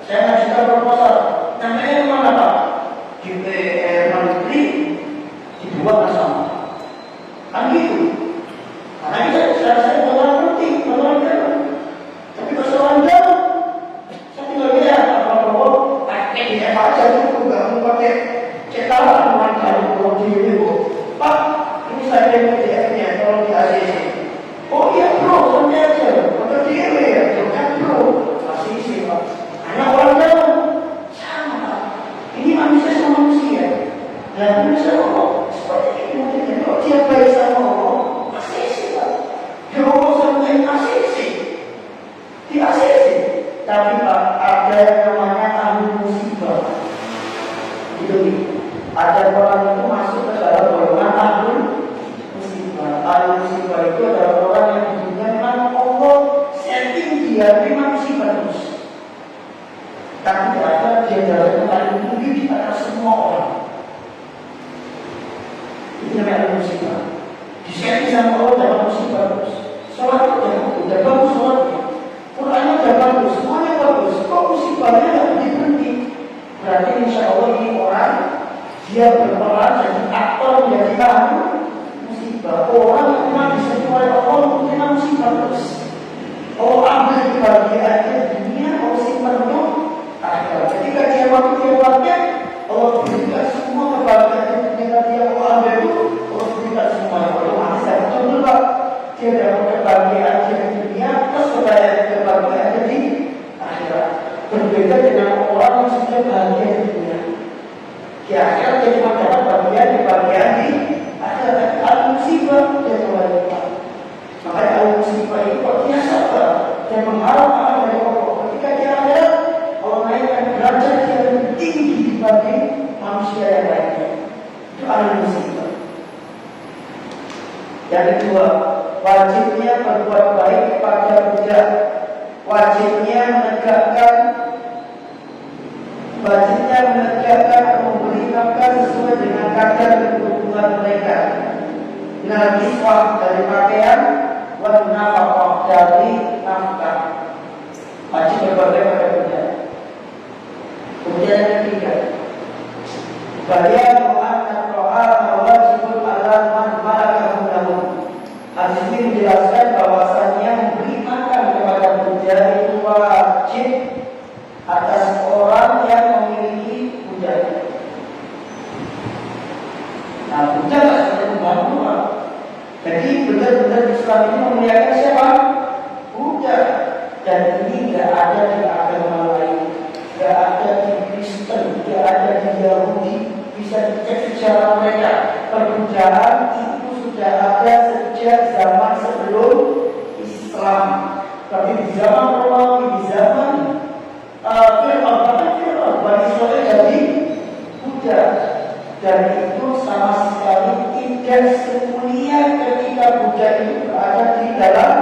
Saya mengajukan proposal. Namanya mana Pak? DPR Menteri dibuat bersama. Kan gitu. Karena ini saya benar penting, benar dalam. Tapi persoalan dalam, saya tinggal lihat Pak Prabowo pakai DF aja itu nggak mau pakai cetakan orang kali kalau di ini Pak, ini saya yang DF-nya kalau di ACC. Oh iya bro, santai aja. Atau di EW ya, jangan bro. ACC Pak. Karena orang dalam sama Pak. Ini manusia sama manusia. Dan manusia Allah seperti ini mungkin kalau dia baik sama Allah, ACC Pak. Ya Allah sampai ACC. Di ACC. Tapi Pak, ada yang namanya ahli musibah. Itu ada orang itu masuk ke dalam golongan ahli musibah. Ahli musibah itu adalah orang yang hidupnya memang Allah setting dia memang musibah terus. Tapi ternyata dia adalah yang paling tinggi di atas semua orang. Itu namanya ahli musibah. Di setting sama Allah dalam musibah terus. Sholat udah bagus sholatnya. Qurannya udah bagus, semuanya bagus. Kok musibahnya nggak berhenti? Berarti insya Allah ini orang dia berperan jadi aktor menjadi ahli musibah. Orang yang memang disentuh oleh Allah menerima musibah terus. Allah ambil kebahagiaannya dunia, Allah simpan untuk akhirat. Ketika dia waktu dia bangkit, Allah berikan semua kebahagiaan ketika dia Allah ambil itu, Allah berikan semuanya. Otomatis saya contoh Pak, dia dapat kebahagiaan di dunia, terus kebahagiaan di akhirat. Berbeda dengan orang yang sudah bahagia di dunia. Di akhirat dia cuma dapat bagian di akhirat. Al musibah dia kembali. Makanya al musibah itu kok dia sabar dan mengharap akan dari Allah. Ketika dia akhirat, Allah naikkan derajat dia lebih tinggi dibanding manusia yang lainnya. Itu al musibah. Yang kedua, wajibnya berbuat baik kepada budak. Wajibnya menegakkan atau memberi nafkah sesuai dengan kadar kebutuhan mereka. Minal kiswah dari pakaian, wan nafkah dari nafkah. Wajib berbuat baik kepada budak. Kemudian yang ketiga, bayan mu'anna ta'ala wajibun ala man malakahu lahum. Hadis ini menjelaskan bahwasannya memberi makan kepada budak itu wajib atas orang yang memiliki hujah. Nah, hujah tidak seperti membantu. Jadi benar-benar Islam ini memuliakan siapa? Hujah. Dan ini tidak ada di agama lain, tidak ada di Kristen, tidak ada di Yahudi. Bisa dicek sejarah mereka. Perhujaan itu sudah ada sejak zaman sebelum Islam. Tapi di zaman Romawi, di zaman Fir'aun, bahkan Fir'aun, Bani Israel jadi hujah. Dan itu sama sekali tidak semulia ketika hujah itu berada di dalam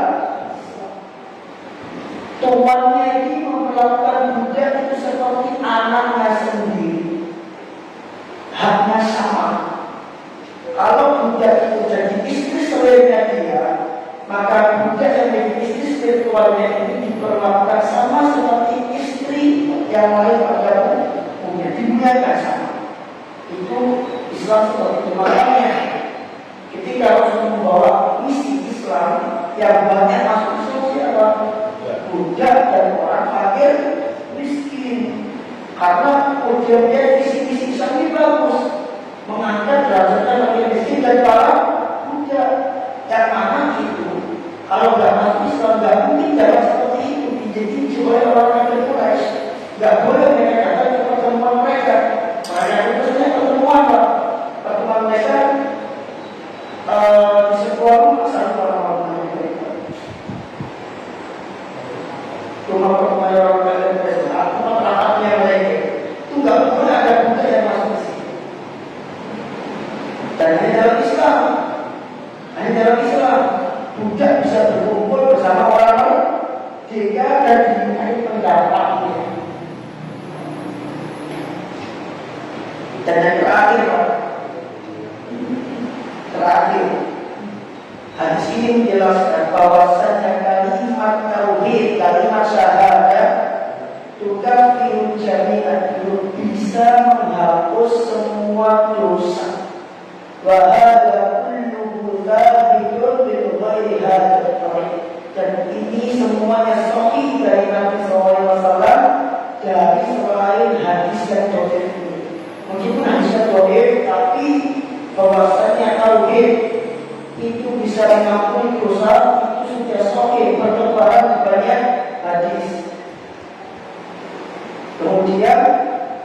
tuannya ini memperlakukan hujah itu seperti anaknya sendiri. Haknya sama. Kalau hujah itu jadi istri selainnya dia, maka hujah yang menjadi istri spiritualnya ini diperlakukan sama seperti istri yang lain pada umumnya, dimuliakan sama. Itu Islam seperti itu. Makanya ketika Rasul membawa misi Islam yang banyak masuk siapa? Budak dan orang fakir miskin. Karena ujiannya visi-visi Islam ini bagus, mengangkat derajatnya fakir miskin dan para budak. Yang mana itu kalau nggak masuk Islam nggak mungkin dapat seperti itu. Jadi oleh orang yang Quraisy nggak boleh mereka datang ke pertemuan mereka. Mereka itu sebenarnya pertemuan mereka di sebuah rumah satu orang mereka. Rumah pertemuan orang mereka, rumah perangkatnya mereka itu nggak boleh ada budak yang masuk ke sini. Dan hanya dalam Islam, budak bisa berkumpul bersama orang jika dan dimintai pendapatnya. Dan yang terakhir, hadis ini menjelaskan bahwasanya kalimat tauhid, kalimat syahadat tukaffiru jami'ad dzunub, bisa menghapus semua dosa. Wa hadza kulluhu thabitun bil ghairi hadzal tariq. Dan ini semuanya sahih dari Nabi SAW dari selain hadis yang dhaif. Meskipun hadis yang dhaif, tapi bahwasanya tauhid itu bisa mengampuni dosa, itu sudah sahih bertebaran di banyak hadis. Kemudian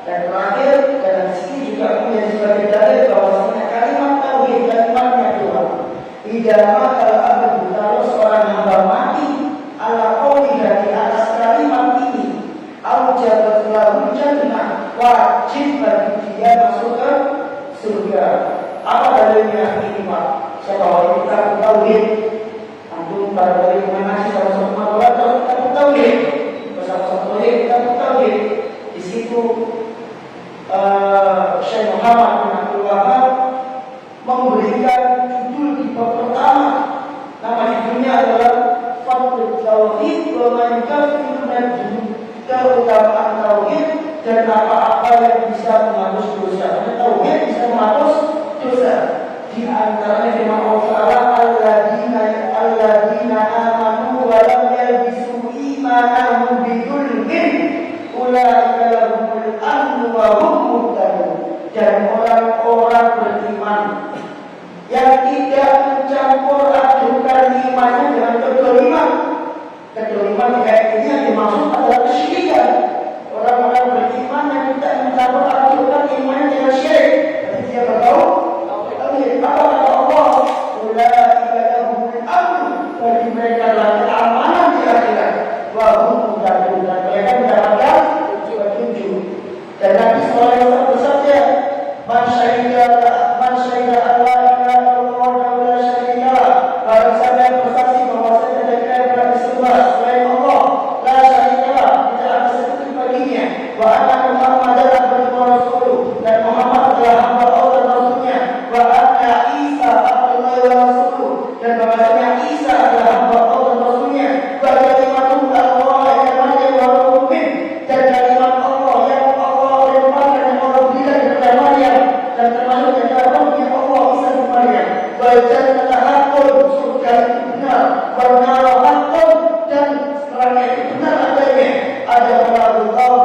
dan terakhir, dan sini juga punya sebagai dalil bahwasanya kalimat tauhid, kalimatnya Tuhan. Idama kalau kalau seorang hamba mati ala qauli di atas kalimat ini, aujabat lahu jannah, wajib bagi dia masuk ke surga. Apa dalilnya ini Pak? Siapa orang kita tauhid? Antum pada dari mana sih sama-sama kita tauhid? Bersama-sama kita tauhid. Di situ Syekh Muhammad bin Abdul Wahab memberikan judul di bab pertama. Nama judulnya adalah Fadlul Tauhid wa man yukaffiru dzunub, keutamaan tauhid dan apa-apa yang bisa menghapus dosa. Karena tauhid bisa menghapus dosa. Di antaranya firman Allah alladzina amanu wa lam yalbisu imanahum bidzulmin ulaika lahumul amnu wa hum muhtadun. Dan orang-orang beriman yang tidak mencampur adukan imannya dengan kedoliman. Kedoliman kayak ini yang dimaksud adalah kesyirikan. Orang-orang beriman yang tidak mencampur adukan imannya dengan syirik. Jadi dia bertahu apa kata Allah? Ulaika lahumul amnu, bagi mereka adalah keamanan di akhirat. Wa hum muhtadun, dan mereka mendapatkan petunjuk. Dan Nabi SAW bersabda, Man syahida Allah ila Allah wa la syarika lah. Barang siapa yang bersaksi bahwasanya tidak ada disembah selain Allah, la syarika lah, tidak ada sekutu baginya. Wa anna Muhammadan abduhu wa rasuluh, dan Muhammad adalah hamba Allah dan Rasulnya. Wa anna Isa abduhu wa rasuluh, dan bahwasanya Isa adalah hamba Allah dan Rasulnya. Wa kalimatu Allah yang mana wa ruhin, dan kalimat Allah yang Allah lemparkan yang Allah berikan kepada Maryam, dan termasuk yang dalamnya Allah Isa bin Maryam. Wa jannata haqqun, surga itu benar. Wa nar haqqun, dan neraka itu benar adanya. Ada Allah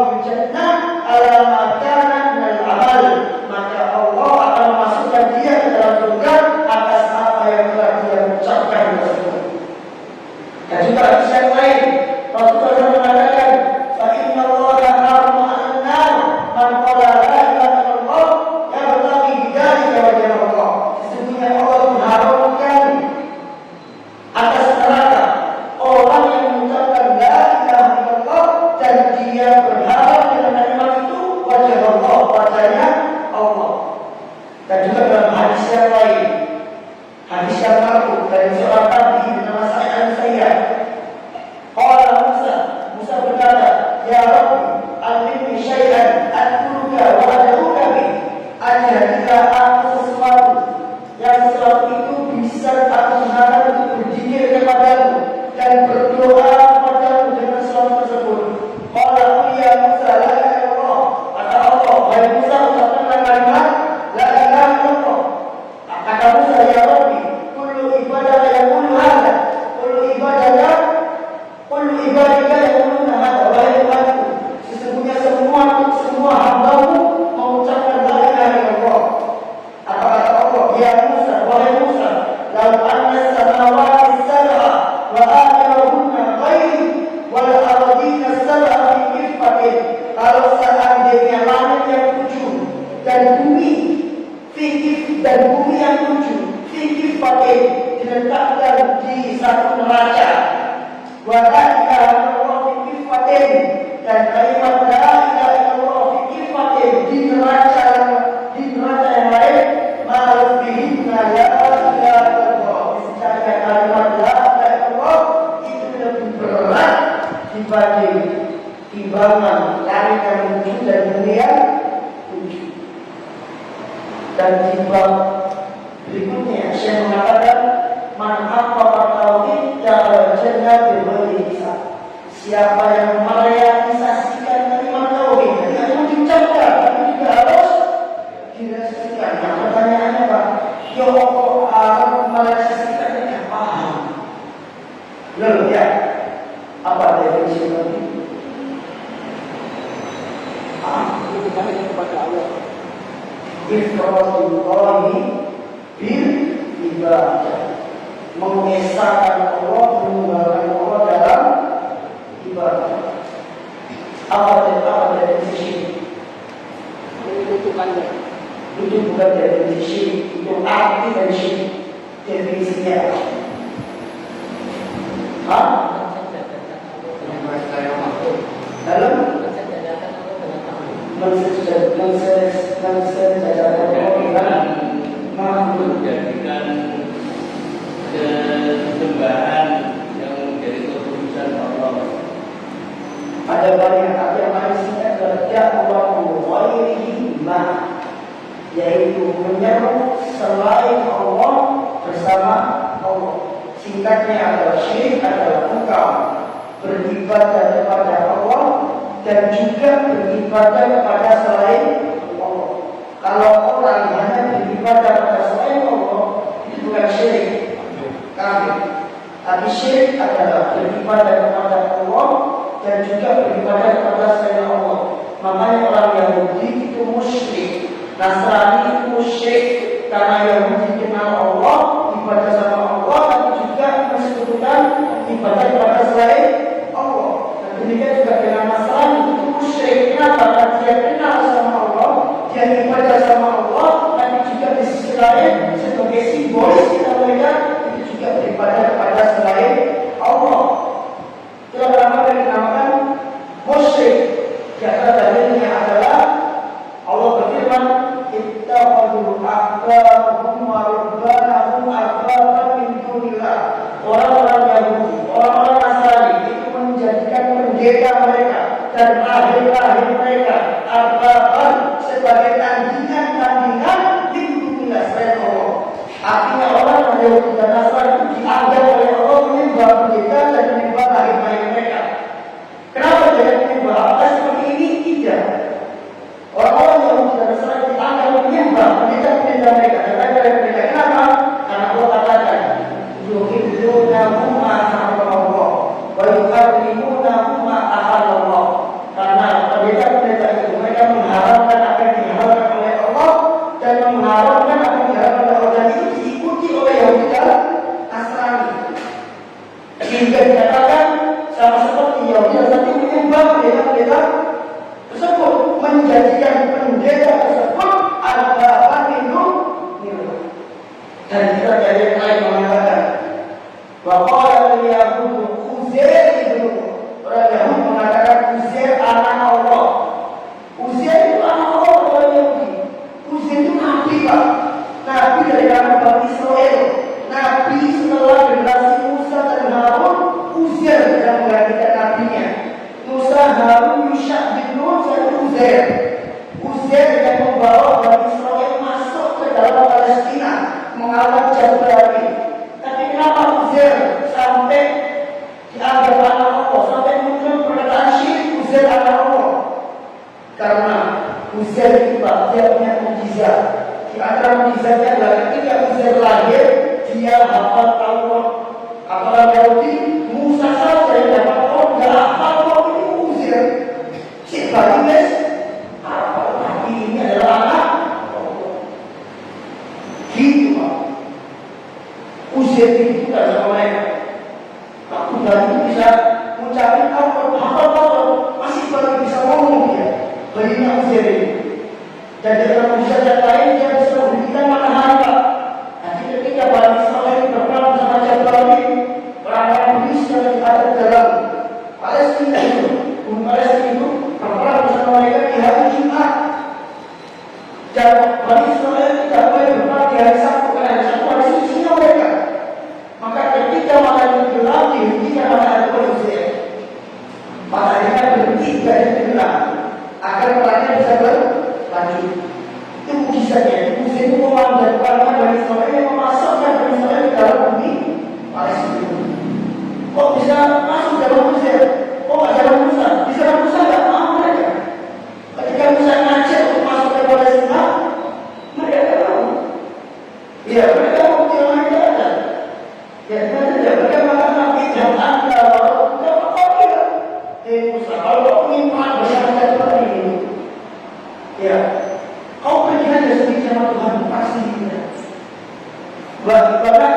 dari seorang tabi bernama Sa'id al-Musayyab. Qala Musa berkata, "Ya Rabbi, allimni syai'an ad'uka wa ad'uka bih." Ajarilah aku sesuatu yang sesuatu itu bisa aku gunakan untuk berzikir kepadamu dan berdoa kepadamu dengan sesuatu tersebut. Qala ya Musa, la ilaha illallah. Kata Allah, wahai Musa, ucapkanlah kalimat la ilaha illallah. Kata Musa, ya Rabbi, kullu ibadah yaqulu hadza, kullu ibadika yaquluna hadza. Wahai Tuhanku, sesungguhnya semua hamba-Mu mengucapkan la ilaha illallah. Apa kata Allah? Ya Musa, wahai Musa, lau anna samawati sab'a wa akhirahunna ghairi wal ardina sab'a fi kifatin. Kalau seandainya langit yang 7 dan bumi yang 7 fi kifatin diletakkan di satu neraca, wa la ilaha illallah fi kifatin, dan kalimat la ilaha illallah fi kifatin di neraca yang lain, ma'ruf bihinna la ilaha illallah. Misalnya kalimat la ilaha illallah itu lebih berat dibanding timbangan langit yang 7 dan bumi yang 7. Dan timbang berikutnya saya mengatakan, man haqqaqa tauhid dakhala jannah bighairi hisab. Siapa yang merealisasikan kalimat tauhid, jadi hanya diucapkan tapi juga harus direalisasikan. Nah, pertanyaannya Pak, ya Allah merealisasikan dengan paham. Lalu ya, apa definisi tauhid? Itu hanya kepada Allah. Ifratullahi bil ibadah, mengesahkan Allah, menunggalkan Allah dalam ibadah. Apa definisi? Menentukannya. Itu bukan definisi, itu arti dari syirik. Definisinya dalam menjadikan sembahan yang menjadi keputusan Allah. ada banyak arti yang paling singkat adalah Allahu ghairihi ma, yaitu menyeru selain Allah bersama Allah. Singkatnya adalah syirik adalah engkau beribadah kepada Allah dan juga beribadah kepada selain Allah. Kalau orang hanya beribadah kepada selain Allah, itu bukan syirik, kafir. Tapi syirik adalah beribadah kepada Allah dan juga beribadah kepada selain Allah. Makanya orang Yahudi itu musyrik, Nasrani itu musyrik, karena Yahudi kenal Allah, ibadah sama Allah, tapi juga mensekutukan ibadah kepada selain Allah. Dan demikian juga dengan Nasrani itu musyrik. Kenapa? Karena dia kenal sama Allah, dia ibadah sama Allah, tapi juga di sisi lain sebagai simbolis kita mereka itu juga beribadah kepada selain Allah. Itulah kenapa dinamakan musyrik. Di antara dalilnya adalah Allah berfirman, ittakhadhu ahbarahum wa rubbanahum arbaban min dunillah. Orang-orang Yahudi, orang-orang Nasrani itu menjadikan pendeta mereka dan ahli-ahli mereka arbaban sebagai tandingan-tandingan min dunillah selain Allah. Artinya orang Yahudi dan Nasrani itu dianggap oleh Allah menyembah pendeta dan menyembah ahli-ahli mereka. Kenapa dia menyembah Allah seperti ini? Tidak. Orang-orang Yahudi dan Nasrani dianggap menyembah pendeta-pendeta mereka dan mereka. Kenapa? Karena Allah katakan, yuhibbunahum ma harramallah wa yuharrimunahum ma ahallallah. Karena pendeta-pendeta itu mereka mengharamkan apa yang diharamkan oleh Allah dan mengharamkan apa yang diharamkan oleh Allah, dan itu diikuti oleh Yahudi dan Nasrani. Sehingga dikatakan sama seperti Yahudi dan Nasrani menyembah pendeta-pendeta tersebut, menjadikan pendeta tersebut arbaban min dunillah. Dan kita dari yang lain mengatakan bahwa Yahudi Uzair ibnu, orang Yahudi mengatakan Uzair anak Allah. Uzair itu anak Allah, orang Yahudi. Uzair itu nabi, Pak. Nabi dari kalangan Bani Israel. Nabi setelah Karena Uzair itu Pak, dia punya mukjizat. Di antara mukjizatnya adalah ketika Uzair lahir, dia hafal Taurat. Hafalan Yahudi, Musa saja yang dapat Taurat, nggak hafal Taurat ini Uzair. Si bayi guys, hafal tapi ini adalah anak. Gitu Pak. Uzair itu tidak sama mereka. Waktu bayi bisa mengucapkan Taurat, hafal Taurat, masih baru bisa ngomong dia. Bayinya Uzair ini. Dan dalam mujizat lain dia bisa memberikan matahari Pak. Nanti ketika Bani Israel berperang bersama Jabrani, orang-orang Inggris yang ada dalam Palestina itu, bumi Palestina itu berperang bersama mereka di hari Jumat. Dan Bani Israel tidak boleh berperang di hari Sabtu karena hari Sabtu hari sucinya mereka. Maka ketika matahari tenggelam, dihentikan matahari oleh Uzair. Matahari berhenti dari tenggelam agar perangnya bisa berlanjut. Itu mujizatnya. Uzair itu memandatkan Bani Israel yang memasukkan Bani Israel ke dalam bumi Palestina. Kok bisa masuk dalam Uzair? Kok nggak dalam Musa? Bisa dalam Musa nggak mau mereka. Ketika Musa ngajak untuk masuk ke Palestina, mereka nggak mau. Ya mereka mau jalan aja. Ya mereka mengatakan tidak anda walau tidak apa-apa. Musa kalau ingin perang bersama Jabrani ini, ya kau pergi aja sendiri sama Tuhan pasti tidak. Bahkan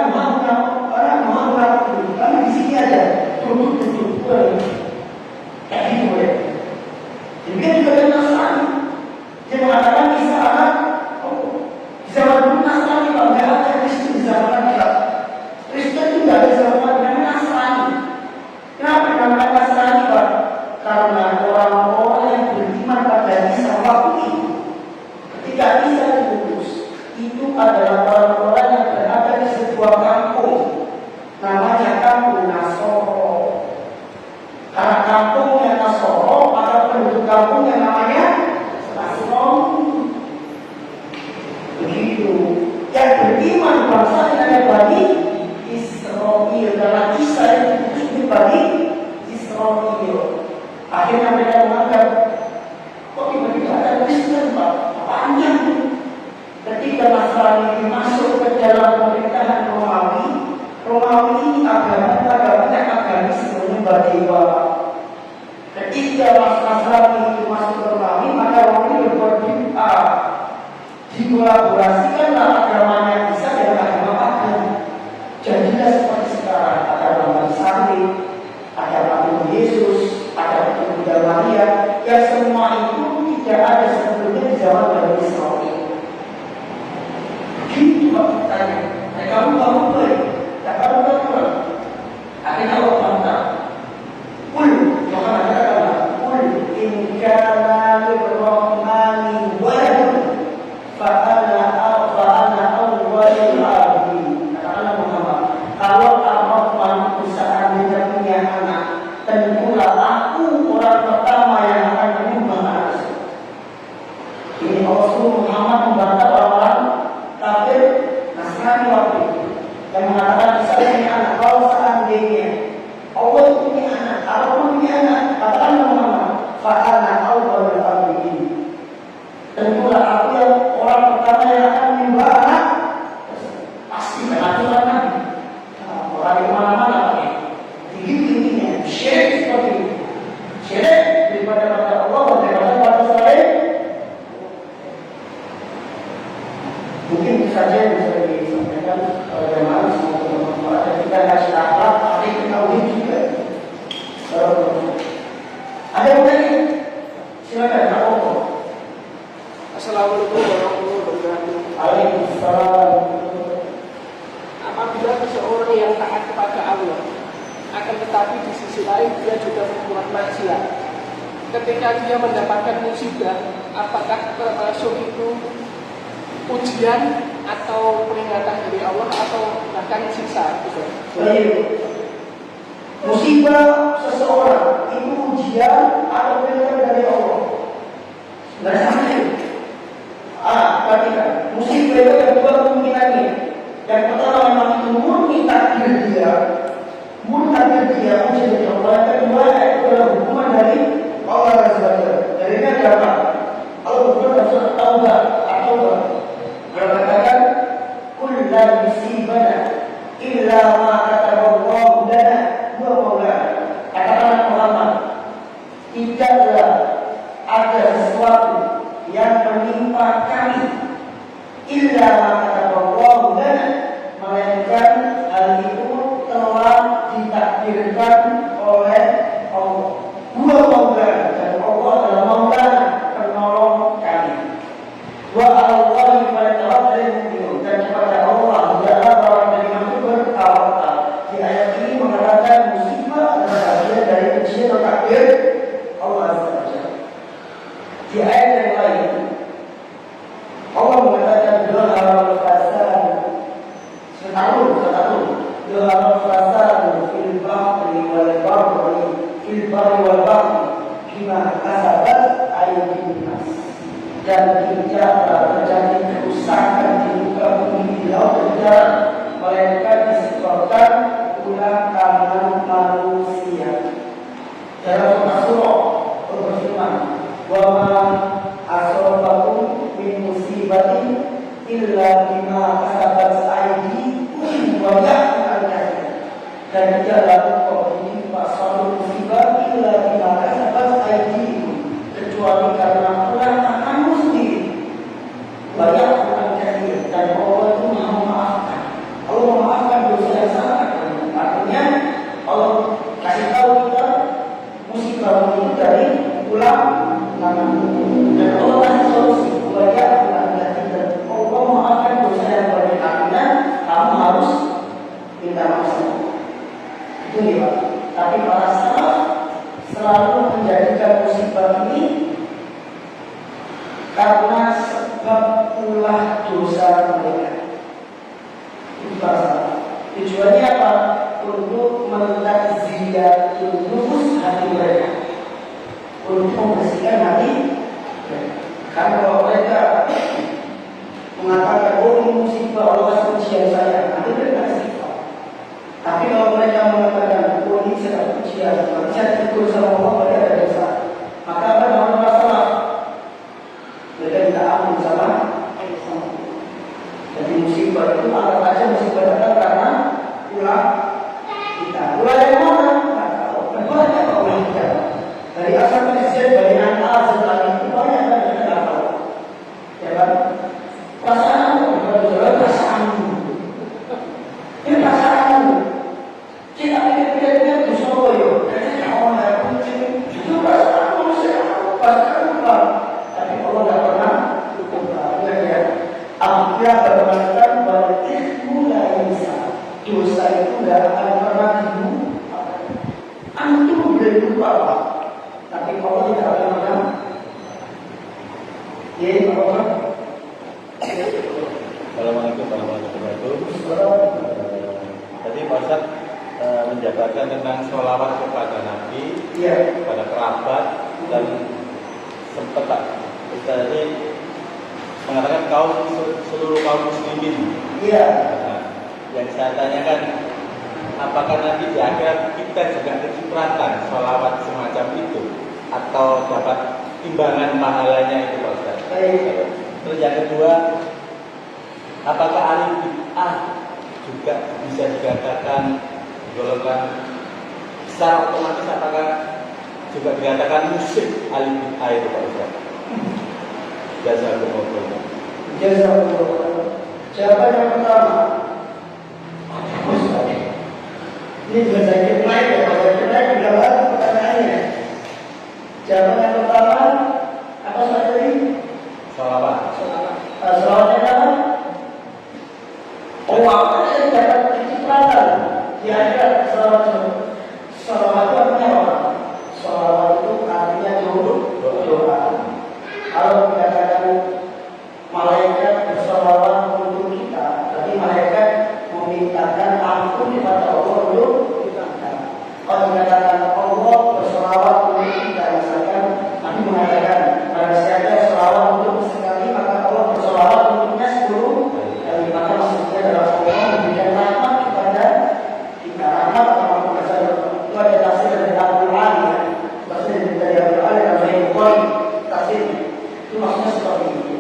Muhammad kami di sini aja duduk kayak gitu ya. Jadi dia juga ada Nasrani. Dia mengatakan bisa anak di zaman dulu Nasrani Pak, nggak ada Kristen di zaman kita. Kristen itu nggak ada zaman namanya Nasrani. Kenapa namanya Nasrani Pak? Karena orang-orang yang beriman pada Isa waktu itu, ketika Isa diutus, itu adalah orang-orang yang berada di sebuah kampung, namanya kampung Nasoro. Karena kampungnya Nasoro, maka penduduk kampung yang namanya Nasrani. Begitu. Yang beriman bangsa yang ada Bani Israel, karena Isa yang diutus di Bani Israel. Akhirnya mereka menganggap, kok tiba-tiba ada Kristen Pak? Panjang itu. Ketika Nasrani masuk ke dalam pemerintahan Romawi, Romawi ini agamanya agamis menyembah dewa. Ketika Nasrani itu masuk ke Romawi, maka Romawi berbuat bid'ah. Dikolaborasikanlah agamanya Isa dengan agama pagan. Jadilah seperti sekarang, ada Romawi Salib, ada patung Yesus, ada patung Bunda Maria, yang semua itu tidak ada sebelumnya di zaman Bani Israel. Gitu Pak tanya, kamu baik, kamu kurang. Akhirnya Allah bantah. Maka katakanlah, in kana lirrahmani waladun fa ana awwalul abidin. Katakanlah Muhammad, kalau Ar-Rahman seandainya punya anak, tentulah aku orang pertama yang akan menyembah anak. Ini Rasul Muhammad membantah orang-orang kafir Nasrani waktu itu yang mengatakan saya punya anak. Kalau seandainya Allah punya anak, Allah punya anak, katakanlah Muhammad, fa'ana awwalul abidin. Tentulah aku yang orang pertama yang akan menyembah anak. Pasti aturan Nabi. Orang di mana-mana pakai. Begitu intinya, syirik seperti itu. Syirik daripada pada Allah, daripada pada selain. Mungkin itu saja yang bisa disampaikan oleh jemaah. Semoga bermanfaat dan kita kasih akhlak, tapi tauhid juga. Ada yang tanya? Silakan, Pak Opo. Assalamualaikum warahmatullahi wabarakatuh. Waalaikumsalam. Apabila seseorang yang taat kepada Allah, akan tetapi di sisi lain dia juga berbuat maksiat, ketika dia mendapatkan musibah, apakah termasuk itu ujian atau peringatan dari Allah atau bahkan siksa? Baik. Musibah seseorang itu ujian atau peringatan dari Allah. Nggak sama itu. Perhatikan, musibah itu ada dua kemungkinannya. Yang pertama memang itu murni takdir dia, ujian dari Allah. Yang kedua itu adalah hukuman dari Allah SWT. Dari ini ada apa? sesuatu yang menimpa kami, illa ma kataballahu lana, melainkan hal itu telah ditakdirkan oleh Allah. Huwa maulana, dan Allah adalah maulana, penolong kami. Wa 'alallahi falyatawakkalul mu'minun, dan kepada Allah hendaklah para beriman itu bertawakal. Di ayat ini mengatakan musibah adalah bagian dari ujian atau takdir Allah Azza wa Jalla. Di ayat yang lain Allah mengatakan dhaharal fasad, dhaharal fasad fil bahri wal bahri bima kasabat aydin nas, dan tidak terjadi kerusakan di muka bumi di laut dan darat melainkan disebabkan ulah tangan manusia. Dalam surah berfirman, wa ma asabakum min musibatin illa bima kasabat aydikum wa ya'fu an katsir. Dan tidaklah kau menimpa suatu musibah illa bima kasabat aydikum, kecuali karena ulah tanganmu sendiri. Wa ya'fu an katsir, dan Allah itu Maha memaafkan. Allah memaafkan dosa yang sangat banyak. Artinya Allah kasih tahu kita musibah itu dari ulah tanganmu, dan Allah kasih solusi. Wa ya'fu an katsir, dan Allah memaafkan dosa yang banyak. Artinya kamu harus minta maaf. Itu ya Pak. Tapi para salaf selalu menjadikan musibah ini karena sebab ulah dosa mereka. Itu para salaf. Tujuannya apa? Untuk mentakziyatul nufus hati mereka, untuk membersihkan hati mereka. Karena kalau mereka mengatakan, oh ini musibah Allah kasih ujian saya, nanti mereka istighfar. Tapi kalau mereka mengatakan, oh ini sedang ujian, berarti saya tegur sama Allah, berarti ada dosa, maka apa namanya masalah? Mereka minta ampun sama Allah. Jadi musibah itu anggap aja musibah datang karena ulah kita. Ulah yang mana? Tidak tahu. Banyak apa ulah kita? Dari asal kejadian dari A setelah itu banyak kita tidak tahu. Ya kan? Perasaan ini perasaan kita pikir-pikir di Solo, jadi orang yang kunci itu perasaan manusia, perasaan apa? Tapi Allah tidak pernah lupa. Ya, Al-Qur'an berkata bahwa mulai bisa dosa itu tidak akan pernah dilupakan. Antum boleh lupa, tapi Allah tidak akan pernah. Ya, Allah. Assalamualaikum warahmatullahi wabarakatuh. Tadi Pak Ustaz menjabarkan tentang sholawat kepada Nabi, kepada kerabat, dan sempat Pak Ustaz ini mengatakan seluruh kaum muslimin. Iya. Nah, yang saya tanyakan, apakah nanti di akhirat kita juga kecipratan sholawat semacam itu, atau dapat timbangan pahalanya itu Pak Ustaz? Baik. Terus yang kedua, apakah ahli bid'ah juga bisa dikatakan golongan secara otomatis, apakah juga dikatakan musik ahli bid'ah itu Pak Ustaz? Jazakumullah. Jawaban yang pertama, ini bukan saya kira ya, kalau saya kira berapa pertanyaannya. Jawaban yang pertama, apa tadi? Sholawat. Sholawatnya apa? Oh, apa yang dapat kecipratan di akhirat sholawat itu? Sholawat itu artinya apa? Sholawat itu artinya doa. Kalau dikatakan malaikat bersolawat untuk kita, berarti malaikat memintakan ampun kepada Allah untuk kita. Kalau dikatakan Allah bersolawat untuk kita, misalkan Nabi mengatakan, pada siapa solawat untuk sekali, maka Allah bersolawat untuknya 10 kali. Maka maksudnya adalah Allah memberikan rahmat kepada kita. Rahmat atau bahasa itu ada tafsir dari Al-Quran, ya. Maksudnya dari Al-Quran dan Al-Quran tafsirnya. Itu maksudnya seperti itu.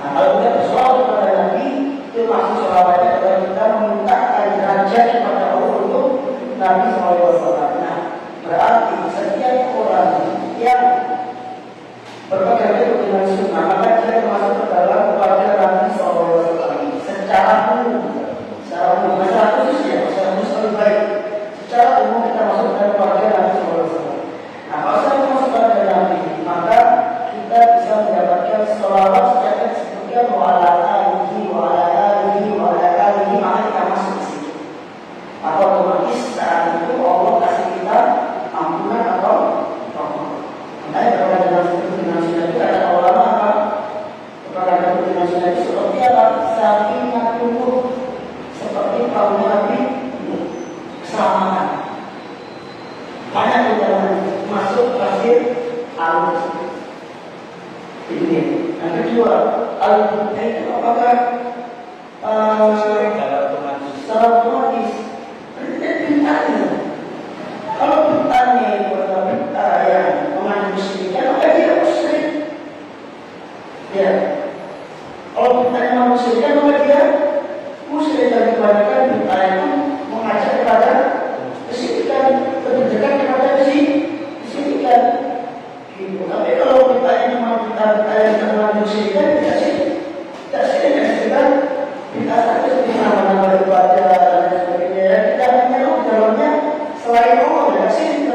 Nah, kalau kita bersolawat kepada Nabi, itu maksud solawatnya adalah kita memintakan derajat kepada Allah untuk Nabi SAW. Nah, berarti setiap orang yang berpegang teguh dengan sunnah, maka dia termasuk ke dalam keluarga Nabi SAW secara umum. Secara umum, masalah khusus ya, masalah khusus lebih baik. Secara umum kita masuk ke dalam keluarga Nabi SAW. Nah, kalau saya masuk ke keluarga Nabi, maka kita bisa mendapatkan sholawat secara seperti wa'ala alihi, maka kita masuk ke situ. Maka otomatis saat itu Allah kasih kita ampunan atau rahmat. Makanya kalau ada dengan sunnah itu ada ulama apa? Kalau ada dengan sunnah itu seperti apa? Sakinatullah, seperti kaum Nabi keselamatan. Banyak di dalam masuk tafsir al-Qur'an. Ini. Yang kedua, al-Qur'an itu apakah secara otomatis perintahnya? Kalau perintahnya itu adalah perintah yang mengandung kesyirikan, maka dia musyrik. Ya. Kalau perintahnya mengandung kesyirikan, maka dia musyrik. Dan kebanyakan perintah itu mengajak kepada kesyirikan, lebih dekat kepada kesyirikan. Gitu. Tapi kalau perintahnya memang perintah yang mengandung kesyirikan, tidak syirik. Tidak syirik yang kita saja seperti nama-nama ibadah dan sebagainya. Kita menyerah dalamnya selain Allah, tidak syirik.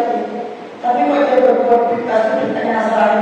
Tapi kalau dia berbuat perintah itu perintahnya Nasrani